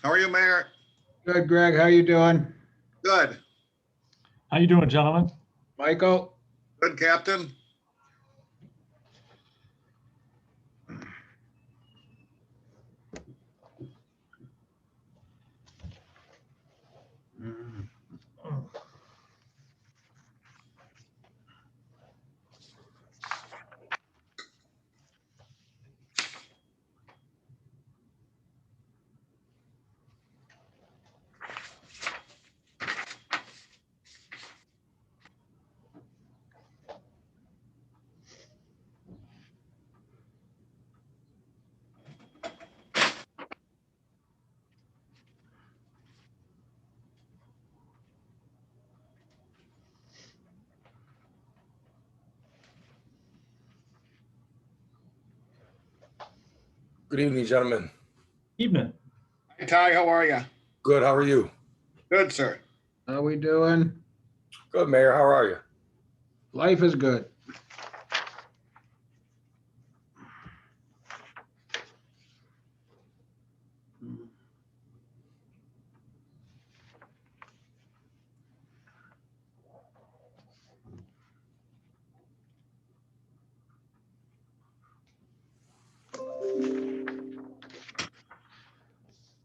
How are you, Mayor? Good, Greg. How you doing? Good. How you doing, gentlemen? Michael? Good, Captain. Good evening, gentlemen. Evening. Hi, Ty. How are you? Good. How are you? Good, sir. How we doing? Good, Mayor. How are you? Life is good.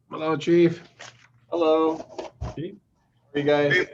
Hello, Chief. Hello. Chief? How are you guys? Hey.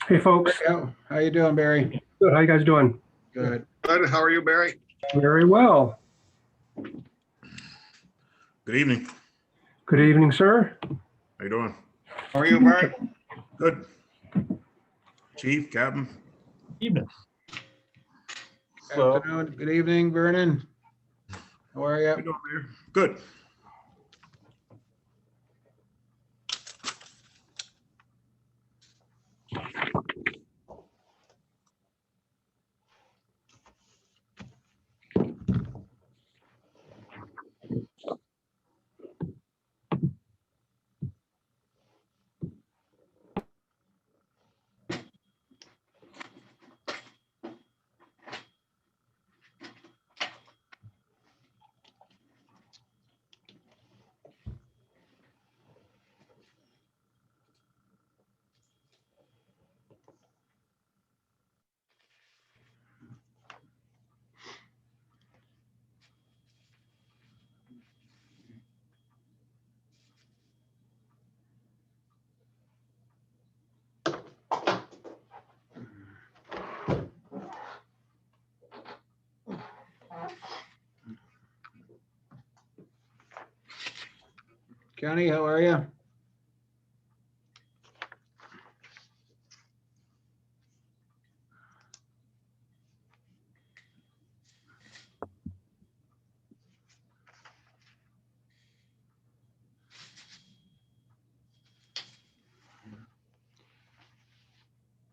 Hey, folks. How you doing, Barry? Good. How you guys doing? Good. Good. How are you, Barry? Very well. Good evening. Good evening, sir. How you doing? How are you, Barry? Good. Chief, Captain. Evening. So- Afternoon. Good evening, Vernon. How are How you you? doing, Mayor? Good. Kenny, how are you?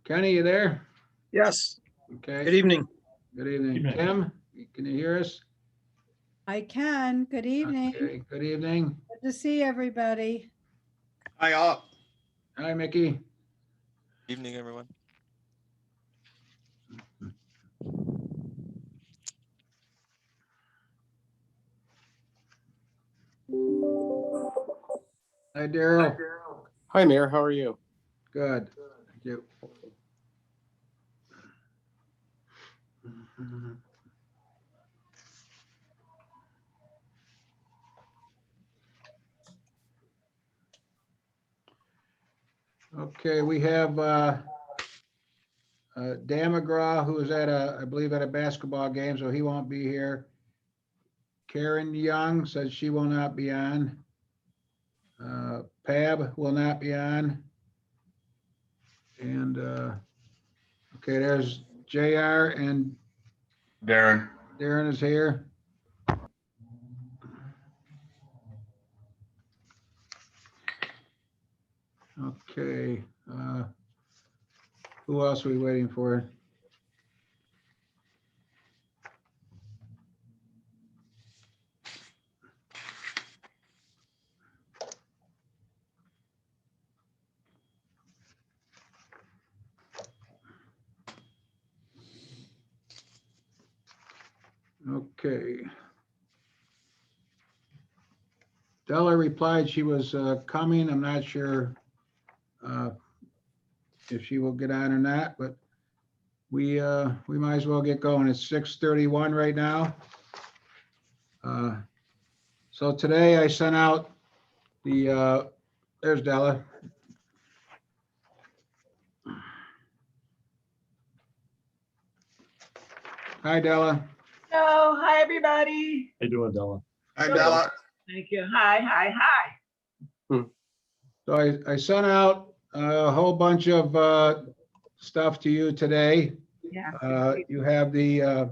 Kenny, you there? Yes. Okay. Good evening. Good evening. Evening. Kim, can you hear us? I can. Good evening. Okay. Good evening. Good to see everybody. Hi, all. Hi, Mickey. Evening, everyone. Hi, Daryl. Hi, Mayor. How are you? Good. Thank you. Okay, we have Dan McGraw, who is at I believe at a basketball game, so he won't be here. Karen Young says she will not be on. Pab will not be on. And, okay, there's JR and Darren. Darren is here. Okay, who else are we waiting for? Okay. Della replied she was coming. I'm not sure if she will get on or not, but we might as well get going. It's 6:31 right now. So today I sent out the, there's Della. Hi, Della. Hello, hi, everybody. How you doing, Della? Hi, Della. Thank you. Hi, hi, hi. So I sent out a whole bunch of stuff to you today. Yeah. You have the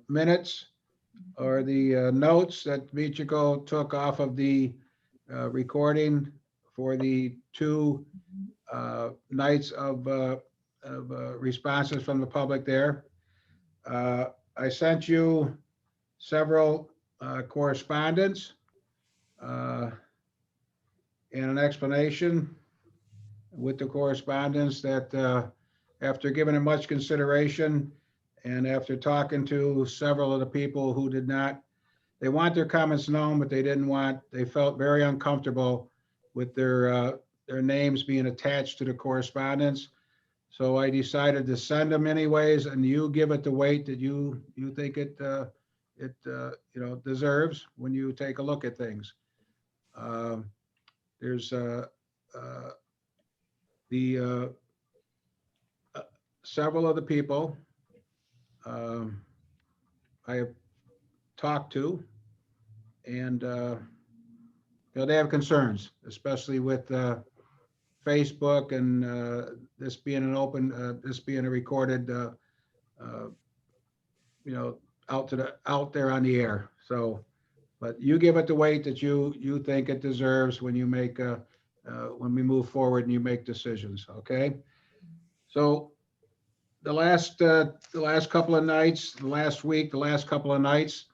minutes or the notes that Michiko took off of the recording for the two nights of responses from the public there. I sent you several correspondence and an explanation with the correspondence that after giving it much consideration and after talking to several of the people who did not, they want their comments known, but they felt very uncomfortable with their names being attached to the correspondence. So I decided to send them anyways, and you give it the weight that you think it deserves when you take a look at things. There's several of the people I have talked to, and they have concerns, especially with Facebook and this being an open, this being a recorded, out there on the air. So, but you give it the weight that you think it deserves when you make when we move forward and you make decisions. Okay. So the last couple of nights, the last couple of nights,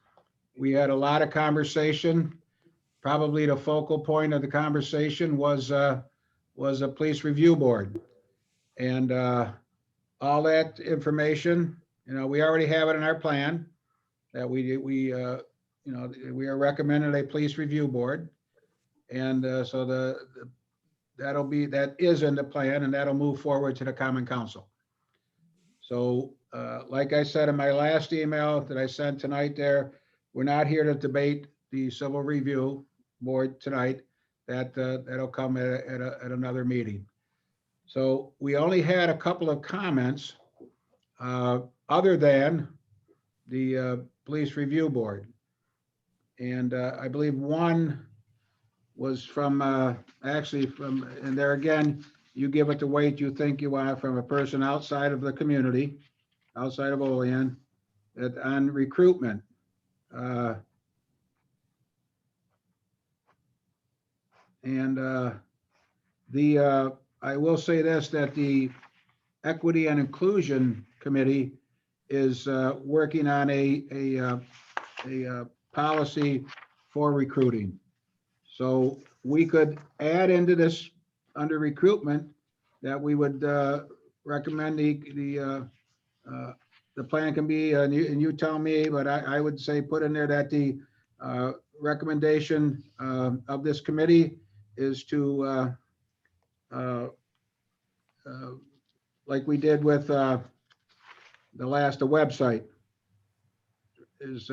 we had a lot of conversation. Probably the focal point of the conversation was a police review board. And all that information, we already have it in our plan that we are recommending a police review board. And so that is in the plan, and that'll move forward to the Common Council. So like I said in my last email that I sent tonight there, we're not here to debate the civil review board tonight. That'll come at another meeting. So we only had a couple of comments other than the police review board. And I believe one was from and there again, you give it the weight you think you want from a person outside of the community, outside of Olean, that on recruitment. I will say this, that the Equity and Inclusion Committee is working on a policy for recruiting. So we could add into this, under recruitment, that we would recommend the plan can be, and you tell me, but I would say put in there that the recommendation of this committee is to, like we did with the website, is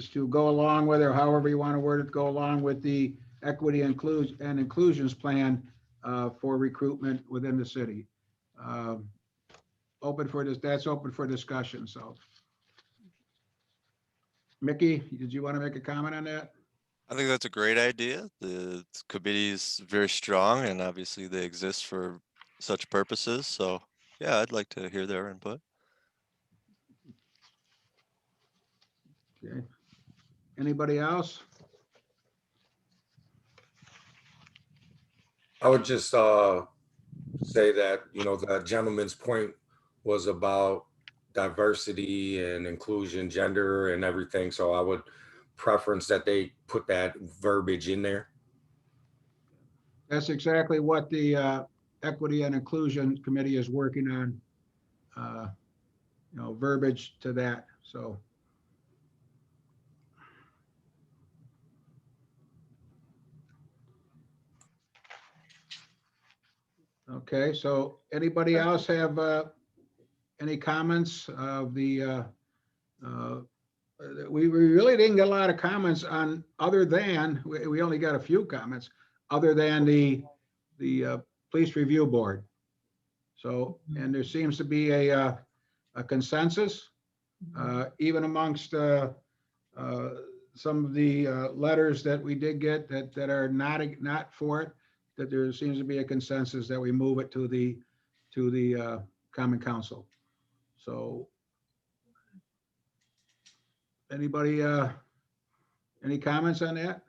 to go along with, or however you want to word it, go along with the equity and inclusions plan for recruitment within the city. Open for this, that's open for discussion, so. Mickey, did you want to make a comment on that? I think that's a great idea. The committee is very strong and obviously they exist for such purposes. So yeah, I'd like to hear their input. Okay. Anybody else? I would just say that, the gentleman's point was about diversity and inclusion, gender and everything. So I would preference that they put that verbiage in there. That's exactly what the Equity and Inclusion Committee is working on, verbiage to that, so. Okay, so anybody else have any comments of the, we really didn't get a lot of comments on, other than, we only got a few comments, other than the Police Review Board. So, and there seems to be a consensus, even amongst some of the letters that we did get that are not for it, that there seems to be a consensus that we move it to the Common Council. So anybody, any comments on that?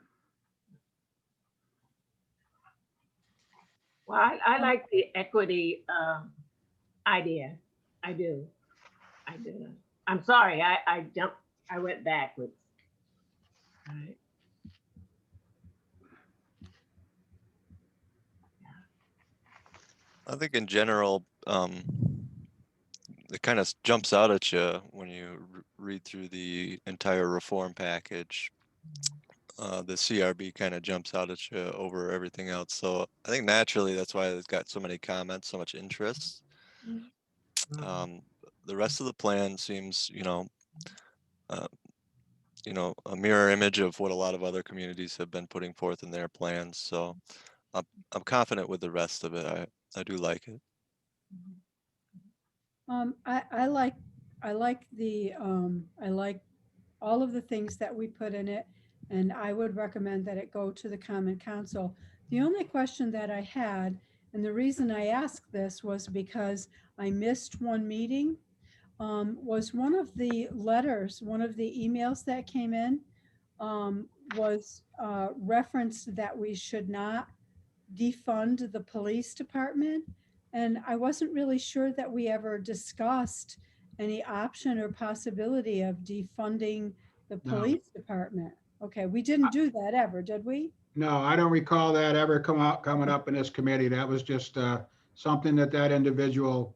Well, I like the equity idea. I do. I'm sorry, I went backwards. All right. I think in general, it kind of jumps out at you when you read through the entire reform package. The CRB kind of jumps out at you over everything else. So I think naturally that's why it's got so many comments, so much interest. The rest of the plan seems, a mirror image of what a lot of other communities have been putting forth in their plans. So I'm confident with the rest of it. I do like it. I like all of the things that we put in it, and I would recommend that it go to the Common Council. The only question that I had, and the reason I asked this was because I missed one meeting, was one of the letters, one of the emails that came in was referenced that we should not defund the police department. And I wasn't really sure that we ever discussed any option or possibility of defunding the No. police department. Okay, we didn't do that ever, did we? No, I don't recall that ever coming up in this committee. That was just something that individual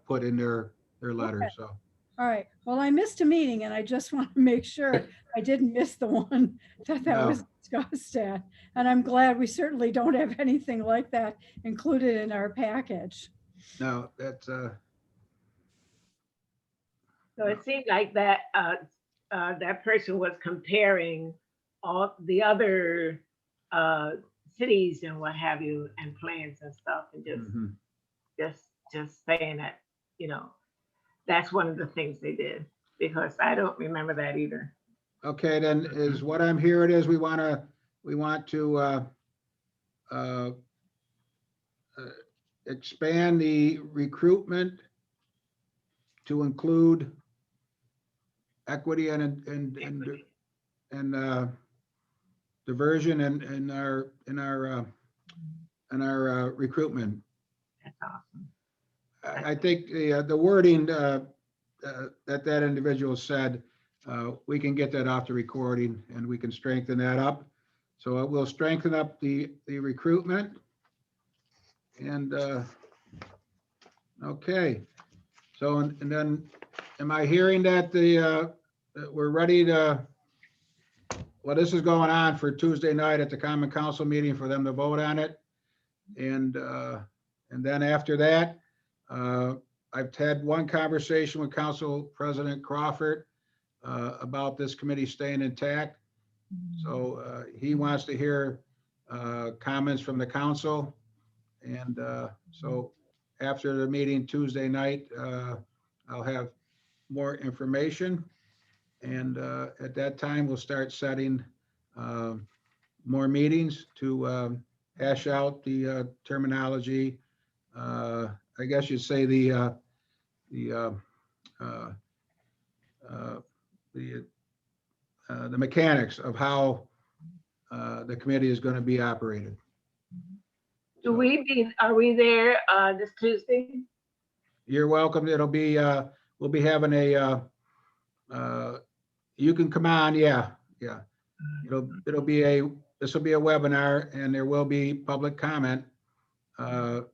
put in their letter, Okay. so. All right, well, I missed a meeting and I just want to make sure I didn't miss the one that No. was discussed at. And I'm glad we certainly don't have anything like that included in our package. No, that's, So it seemed like that that person was comparing all the other cities and what have you, and plans and stuff, and mhm. just saying that, that's one of the things they did, because I don't remember that either. Okay, then is what I'm hearing is we want to expand the recruitment to include equity and diversion in our recruitment. That's awesome. I think the wording that individual said, we can get that off the recording and we can strengthen that up. So it will strengthen up the recruitment. And, okay. So, and then, am I hearing that that we're ready to, well, this is going on for Tuesday night at the Common Council meeting for them to vote on it. And then after that, I've had one conversation with Council President Crawford about this committee staying intact. So he wants to hear comments from the council. And so after the meeting Tuesday night, I'll have more information. And at that time, we'll start setting more meetings to hash out the terminology. I guess you'd say the mechanics of how the committee is going to be operated. Are we there this Tuesday? You're welcome. It'll be, we'll be having a, you can come on, yeah. It'll be this will be a webinar and there will be public comment, that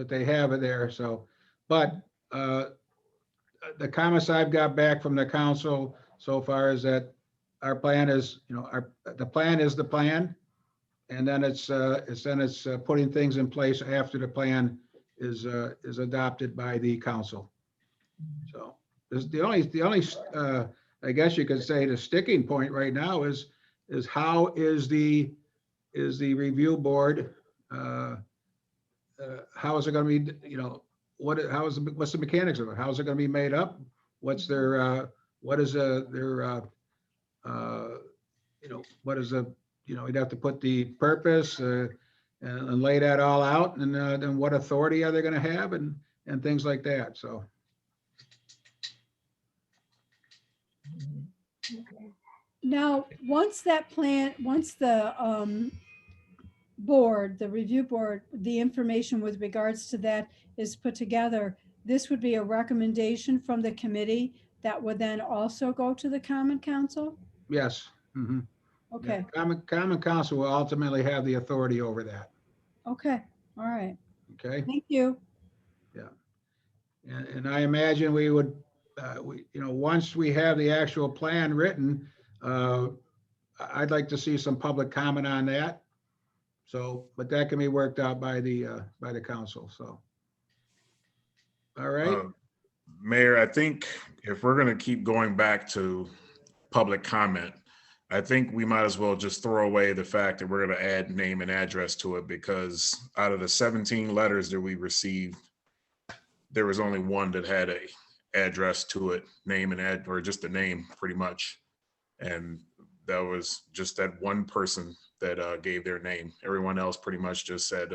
they have it there. So, but the comments I've got back from the council so far is that our plan is, the plan is the plan. And then it's putting things in place after the plan is adopted by the council. So the only I guess you could say the sticking point right now is how is the review board, how is it going to be, what's the mechanics of it? How is it going to be made up? What's their, what is their, what is the, we'd have to put the purpose and lay that all out, and then what authority are they going to have, and things like that. So. Now, once that plan, once the board, the review board, the information with regards to that is put together, this would be a recommendation from the committee that would then also go to the Common Council? Yes. Mm-hmm. Okay. Yeah, Common Council will ultimately have the authority over that. Okay. All right. Okay. Thank you. Yeah. And I imagine we would, once we have the actual plan written, I'd like to see some public comment on that. So, but that can be worked out by the council. So, all right. Mayor, I think if we're going to keep going back to public comment, I think we might as well just throw away the fact that we're going to add name and address to it, because out of the 17 letters that we received, there was only one that had a address to it, name and or just the name pretty much. And that was just that one person that gave their name. Everyone else pretty much just said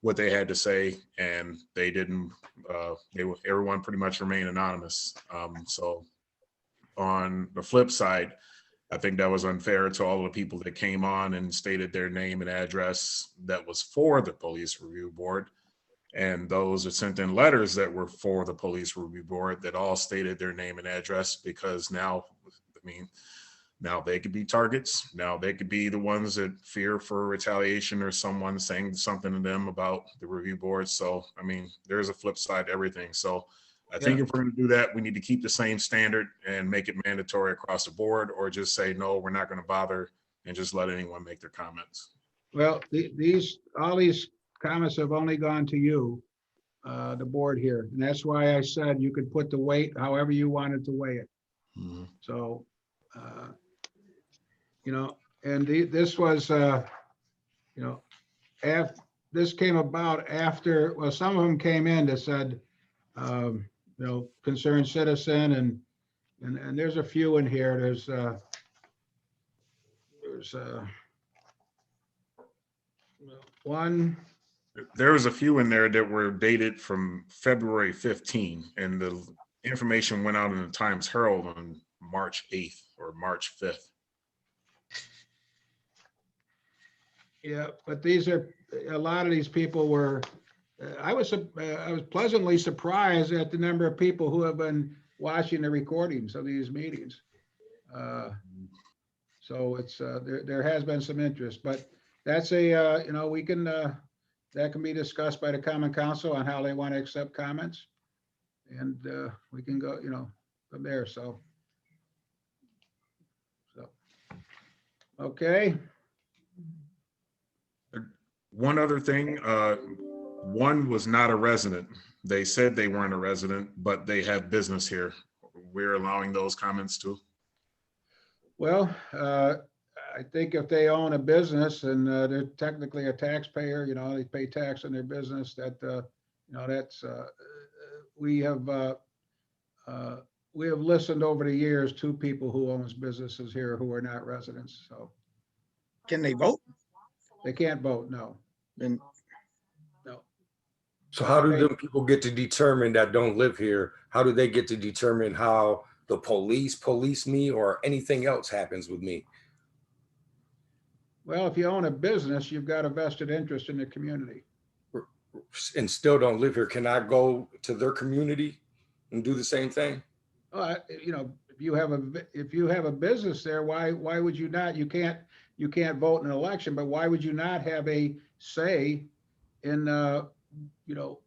what they had to say, and they didn't, everyone pretty much remained anonymous. So on the flip side, I think that was unfair to all the people that came on and stated their name and address that was for the police review board. And those that sent in letters that were for the police review board that all stated their name and address, because now, now they could be targets. Now they could be the ones that fear for retaliation or someone saying something to them about the review board. So, there's a flip side to everything. So I think if we're going to do that, we need to keep the same standard and make it mandatory across the board, or just say, no, we're not going to bother, and just let anyone make their comments. Well, all these comments have only gone to you, the board here. And that's why I said you could put the weight however you wanted to weigh it. Mm-hmm. So, and this was, this came about after, well, some of them came in that said, concerned citizen, and there's a few in here. There's one. There was a few in there that were dated from February 15, and the information went out in the Times Herald on March 8th or March 5th. Yeah, but these are, a lot of these people were, I was pleasantly surprised at the number of people who have been watching the recordings of these meetings. So it's, there has been some interest, but that's a, you know, we can, that can be discussed by the Common Council on how they want to accept comments. And we can go, you know, from there, so. Okay, One other thing, one was not a resident. They said they weren't a resident, but they have business here. We're allowing those comments too. well, I think if they own a business and they're technically a taxpayer, you know, they pay tax on their business, that, you know, that's, we have listened over the years to people who owns businesses here who are not residents, so Can they vote? they can't vote, no. Then No. So how do Okay. them people get to determine that don't live here? How do they get to determine how the police me or anything else happens with me? Well, if you own a business, you've got a vested interest in the community. And still don't live here? Can I go to their community and do the same thing? You know, if you have a business there, why would you not? You can't vote in an election, but why would you not have a say in, you know,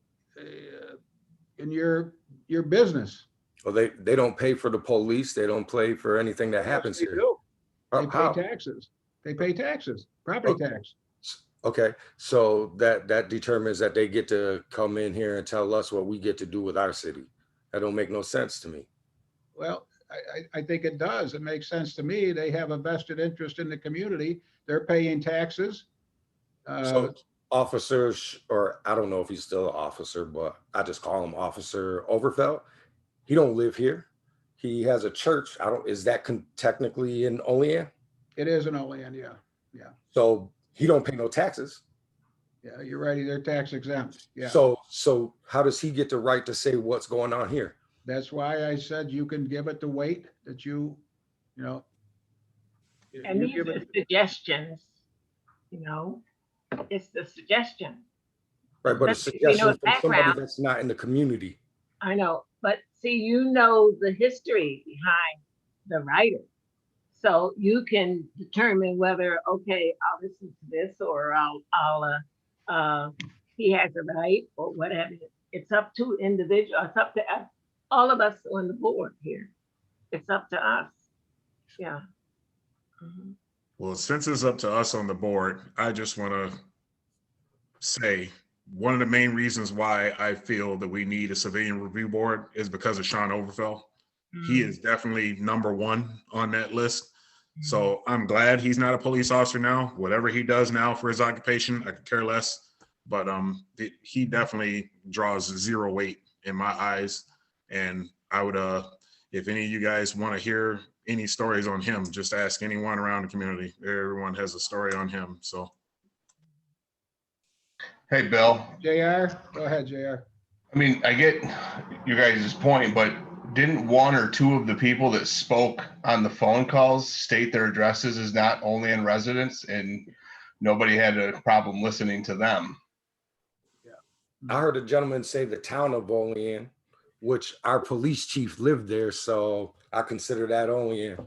in your business? Well, they don't pay for the police. They don't pay for anything that happens Yes, they here. do. They How? pay taxes. They pay taxes, property tax. Okay, so that determines that they get to come in here and tell us what we get to do with our city. That don't make no sense to me. Well, I think it does. It makes sense to me. They have a vested interest in the community. They're paying taxes. So officers, or I don't know if he's still an officer, but I just call him Officer Overfeld. He don't live here. He has a church. Is that technically in Olean? It is an Olean, yeah. So he don't pay no taxes. Yeah, you're right. They're tax exempt. Yeah. So how does he get the right to say what's going on here? That's why I said you can give it the weight that you know. And you these give are it, suggestions, you know, it's the suggestion. Right, but a Especially if you know suggestion from somebody background. that's not in the community. I know, but see, you know the history behind the writer. So you can determine whether, okay, I'll listen to this or he has a right or whatever. It's up to individual, it's up to all of us on the board here. It's up to us. Yeah. Mhm. Well, since it's up to us on the board, I just want to say one of the main reasons why I feel that we need a civilian review board is because of Sean Overfeld. He is definitely number one on that list. So I'm glad he's not a police officer now. Whatever he does now for his occupation, I could care less. But he definitely draws zero weight in my eyes. And I would, if any of you guys want to hear any stories on him, just ask anyone around the community. Everyone has a story on him. So. Hey, Bill. JR, go ahead, JR. I mean, I get you guys' point, but didn't one or two of the people that spoke on the phone calls state their addresses as not Olean residents, and nobody had a problem listening to them? I heard a gentleman say the town of Olean, which our police chief lived there, so I consider that Olean.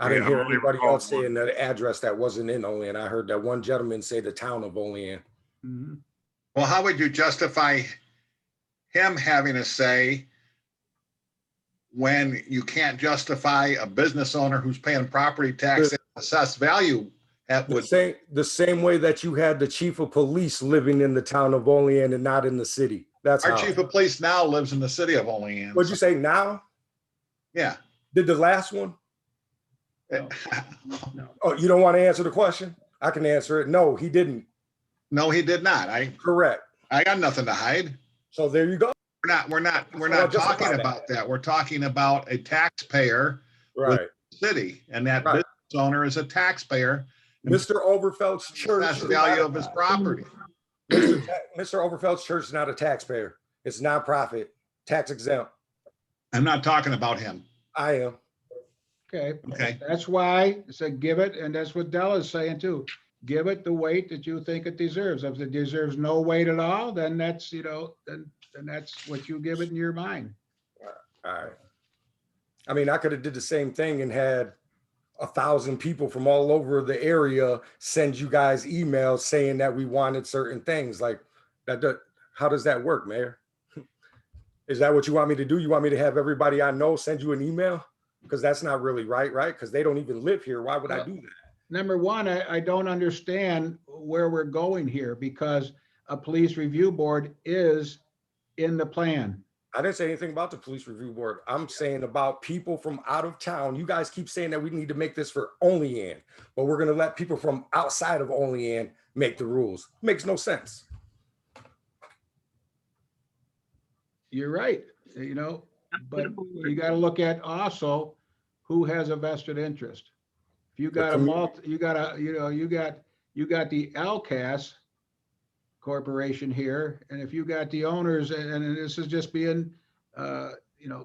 I didn't Yeah, hear I'm only anybody recall else saying the address that wasn't in Olean. I heard that one gentleman say the town of Olean. Mhm. Well, how would you justify him having a say when you can't justify a business owner who's paying property tax and assessed value at The same way that you had the chief of police living in the town of Olean and not in the city. That's our how. chief of police now lives in the city of Olean. What'd you say now? Yeah. Did the last one? No. Oh, you don't want to answer the question? I can answer it. No, he didn't. No, he did not. Correct. I got nothing to hide. So there you go. We're not I'll justify talking that. about that. We're talking about a taxpayer Right. city, and that Right. business owner is a taxpayer. Mr. Overfeld's church. That's the is not value a- of his property. Mr. Overfeld's church is not a taxpayer. It's nonprofit, tax exempt. I'm not talking about him. I am. Okay. Okay. That's why I said give it, and that's what Della's saying too. Give it the weight that you think it deserves. If it deserves no weight at all, then that's, you know, then that's what you give it in your mind. All right. I mean, I could have did the same thing and had 1,000 people from all over the area send you guys emails saying that we wanted certain things. Like that, how does that work, Mayor? Is that what you want me to do? You want me to have everybody I know send you an email? Because that's not really right? Because they don't even live here. Why would I do that? Number one, I don't understand where we're going here, because a police review board is in the plan. I didn't say anything about the police review board. I'm saying about people from out of town. You guys keep saying that we need to make this for Olean, but we're going to let people from outside of Olean make the rules. Makes no sense. You're right, you know, but you got to look at also who has a vested interest. If you got you got the LCAS corporation here, and if you got the owners, and this is just being,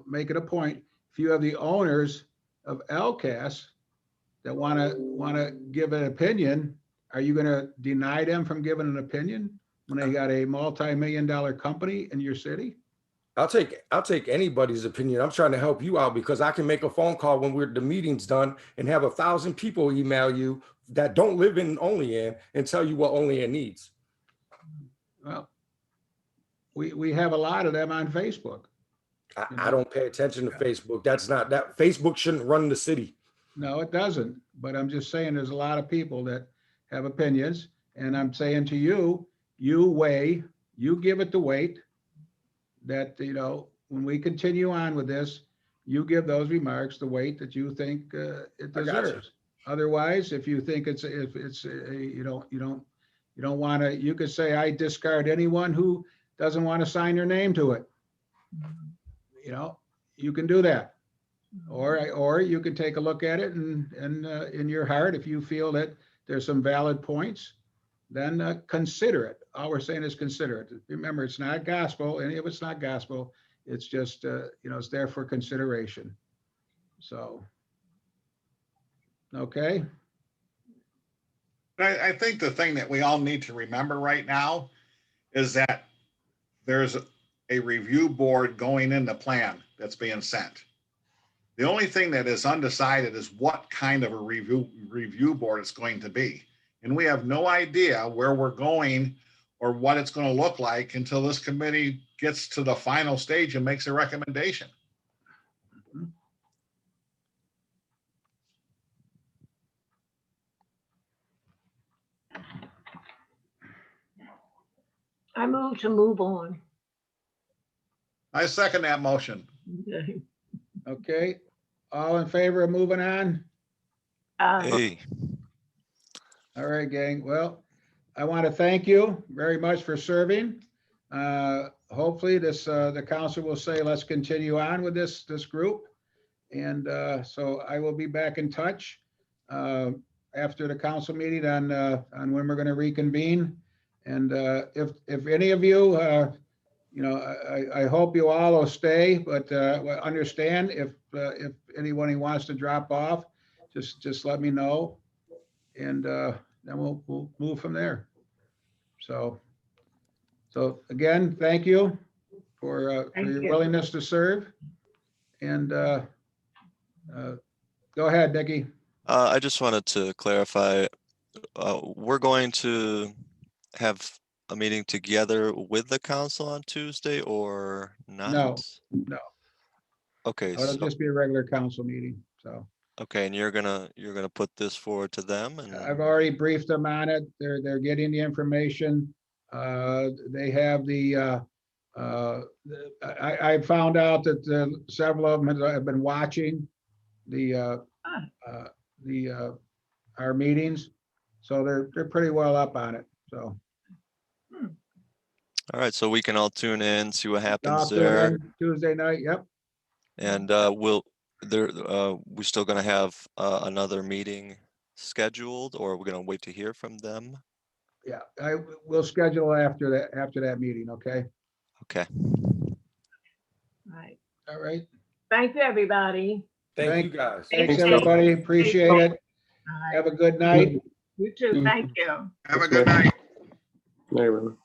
making a point. If you have the owners of LCAS that want to give an opinion, are you going to deny them from giving an opinion when they got a multi-million-dollar company in your city? I'll take anybody's opinion. I'm trying to help you out because I can make a phone call when the meeting's done and have 1,000 people email you that don't live in Olean and tell you what Olean needs. Well, we have a lot of them on Facebook. I don't pay attention to Facebook. That Facebook shouldn't run the city. No, it doesn't. But I'm just saying there's a lot of people that have opinions. And I'm saying to you, you give it the weight that, when we continue on with this, you give those remarks the weight that you think it deserves. Otherwise, if you think you don't want to, you could say, I discard anyone who doesn't want to sign their name to it. You can do that. Or you can take a look at it and in your heart, if you feel that there's some valid points, then consider it. All we're saying is consider it. Remember, it's not gospel. Any of it's not gospel. It's just, it's there for consideration. So, okay. I think the thing that we all need to remember right now is that there's a review board going in the plan that's being sent. The only thing that is undecided is what kind of a review board it's going to be. And we have no idea where we're going or what it's going to look like until this committee gets to the final stage and makes a recommendation. I move to move on. I second that motion. Okay. All in favor of moving on? Hey, All right, gang. Well, I want to thank you very much for serving. Hopefully the council will say, let's continue on with this group. And so I will be back in touch after the council meeting on when we're going to reconvene. And if any of you, I hope you all will stay, but understand if anyone who wants to drop off, just let me know. And then we'll move from there. So again, thank you for your willingness to serve. And go ahead, Nikki. I just wanted to clarify, we're going to have a meeting together with the council on Tuesday or not? No. Okay. It'll just be a regular council meeting, so. Okay, and you're gonna put this forward to them, and I've already briefed them on it. They're getting the information. They have I found out that several of them have been watching our meetings, so they're pretty well up on it. So. all right, so we can all tune in, see what happens I'll tune there, in Tuesday night. Yep. and we're still gonna have another meeting scheduled, or we're gonna wait to hear from them? Yeah, I will schedule after that meeting. Okay. Okay. Right. All right. Thank you, everybody. Thank you guys. Thanks, everybody. Appreciate it. All right. Have a good night. You too. Thank you. Have a good night. Night, everyone.